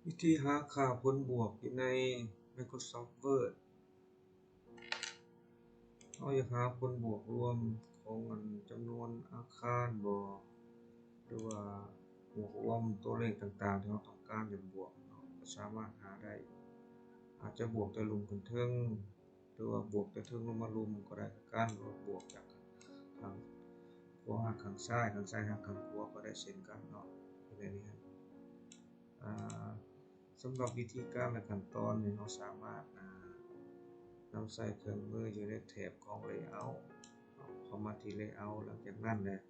วิธีหาค่าผลบวกอยู่ใน Microsoft Word เราอยากหาผลบวกรวมของจำนวนอาคารบ่หรือว่าบวกรวมตัวเลขต่างๆที่เราต้องการจะบวกก็สามารถหาได้อาจจะบวกแต่ลุมกันเทิงหรือว่าบวกแต่เทิงลงมารุมก็ได้คือกันหรือว่าบวกจากข้างขวาหาข้างซ้ายหาข้างขวาก็ได้เช่นกันเนาะอยู่ในนี้สำหรับวิธีการและขั้นตอนนี้เราสามารถนำใส่เครื่องมืออยู่ในแถบของ Layout เข้ามาที่ Layout หลังจากนั้นเนี่ย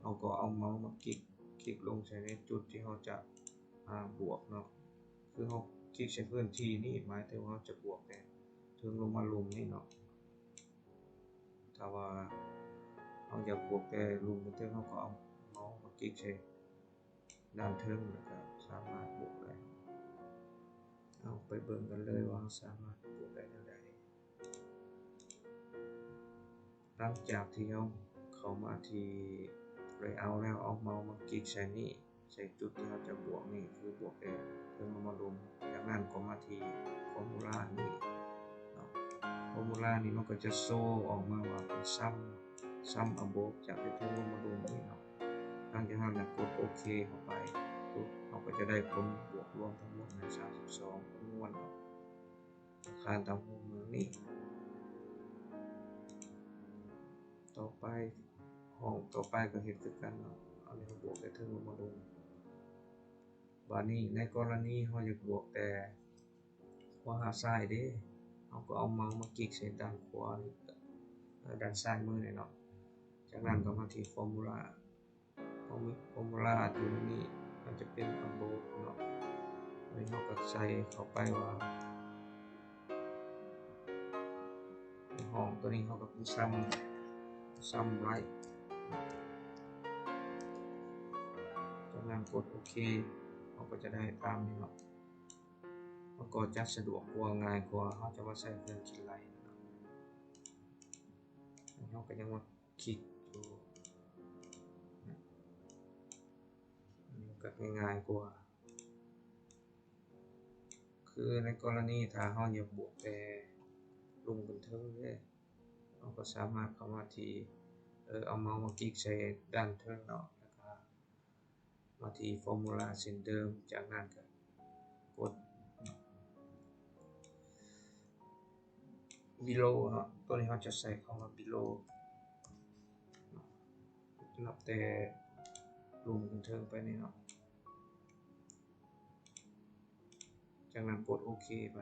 เราก็เอาเมาส์มาคลิกลงใส่ในจุดที่เราจะบวกเนาะคือเราคลิกใช้พื้นที่นี่หมายถึงว่าเราจะบวกแต่ถึงลงมาลุมนี่เนาะถ้าว่าเราอยากบวกแต่ลุมกันเทิงเราก็เอาเมาส์มาคลิกใช้ด้านเทิงแล้วก็สามารถบวกได้เอาไปเบิ่งกันเลยว่าเราสามารถบวกได้จังไดหลังจากที่เราเข้ามาที่ Layout แล้วเอาเมาส์มาคลิกใส่นี่ใส่จุดที่เราจะบวกนี่คือบวกแต่เทิงลงมาลุมจากนั้นก็มาที่ Formula นี่เนาะ Formula นี้มันก็จะโชว์ออกมาว่าเป็นsum above จากที่เทิงลงมาลุมนี่เนาะหลังจากนั้นกดโอเคเข้าไปปุ๊บเราก็จะได้ผลบวกรวมทั้งหมดใน32จำนวนอาคารตามวงเมืองนี้ต่อไปห้องต่อไปก็เฮ็ดคือกันเนาะเอานี้บวกได้ถึงลงมาลงบัดนี้ในกรณีเราอยากบวกแต่ขวาหาซ้ายเด้เราก็เอาเมาส์มาคลิกใส่ด้านขวานี่ด้านซ้ายมือนี่เนาะจากนั้นก็มาที่ Formula อยู่ในนี้มันจะเป็น above เนาะอันนี้เราก็ใส่เข้าไปว่าในห้องตัวนี้เราก็เป็น sum right จากนั้นกดโอเคเราก็จะได้ตามนี้เนาะมันก็จะสะดวกกว่าง่ายกว่าเราจะมาใส่เครื่องคิดเลขนะครับเราก็ยังมาคลิกอยู่มันก็ง่ายกว่าคือในกรณีถ้าเราอยากบวกแต่ลุมกันเทิงเนี่ยเราก็สามารถเข้ามาที่เอาเมาส์มาคลิกใส่ด้านเทิงเนาะแล้วก็มาที่ Formula เช่นเดิมจากนั้นก็กด below เนาะตัวนี้เราจะใส่คำว่า below นับแต่ลุมกันเทิงไปนี่เนาะจากนั้นกดโอเคไป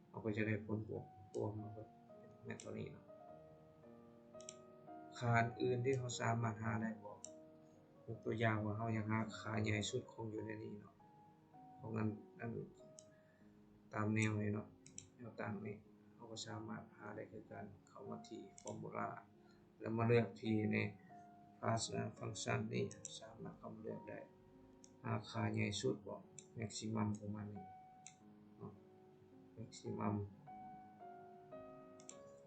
เราก็จะได้ผลบวกตัวมาในตัวนี้เนาะค่าอื่นที่เราสามารถหาได้บ่ยกตัวอย่างว่าเราอยากหาค่าใหญ่สุดของอยู่ในนี้เนาะของนั้นตามแนวนี้เนาะแนวตั้งนี้เราก็สามารถหาได้คือกันเข้ามาที่ Formula แล้วมาเลือกที่ใน Function นี้สามารถเข้ามาเลือกได้หาค่าใหญ่สุดบ่ maximum ของมันนี่เนาะ maximum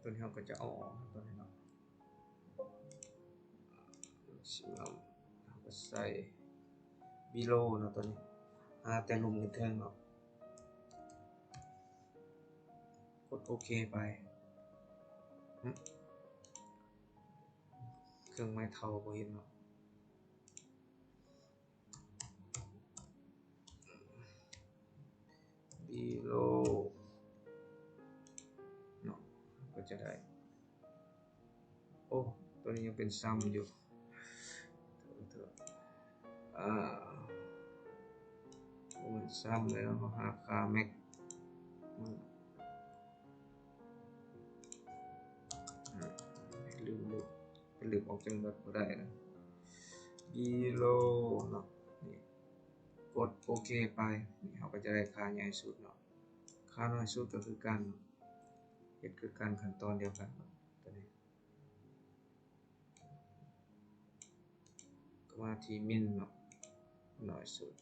ตัวนี้เราก็จะเอาออกตัวนี้เนาะ maximum เราก็ใส่ below เนาะตัวนี้แต่ลุมกันเทิงเนาะกดโอเคไปเครื่องไม้เท่าบ่เห็นเนาะ below เนาะก็จะได้โอ้ตัวนี้ยังเป็นซ้ำอยู่มันซ้ำเลยเนาะหาค่า max ลืมออกจากแบบบ่ได้นะ below เนาะนี่กดโอเคไปนี่เราก็จะได้ค่าใหญ่สุดเนาะค่าน้อยสุดก็คือการเฮ็ดคือการขั้นตอนเดียวกันตัวนี้ก็มาที่ min เนาะน้อยสุด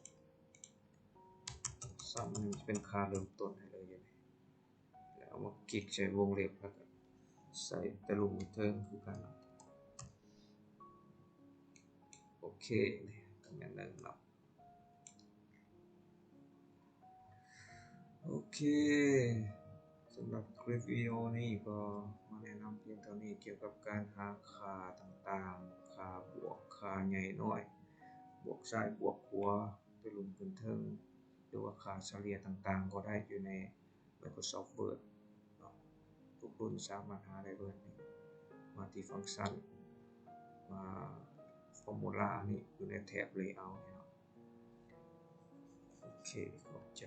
ซ้ำมันจะเป็นค่าเริ่มต้นให้เลยอยู่นี่แล้วเอามาคลิกใช้วงเล็บแล้วก็ใส่แต่ลุมเทิงคือกันเนาะโอเคนี่ตำแหน่งนึงเนาะ โอเคสำหรับคลิปวิดีโอนี้ก็มาแนะนำเพียงเท่านี้เกี่ยวกับการหาค่าต่างๆค่าบวกค่าใหญ่น้อยบวกซ้ายบวกขวาไปลุมขึ้นเทิงหรือว่าค่าเฉลี่ยต่างๆก็ได้อยู่ใน Microsoft Word เนาะทุกรุ่นสามารถหาได้เลยมาที่ฟังก์ชันมาฟอร์มูลานี่อยู่ในแท็บ Layout เนาะโอเคขอบใจ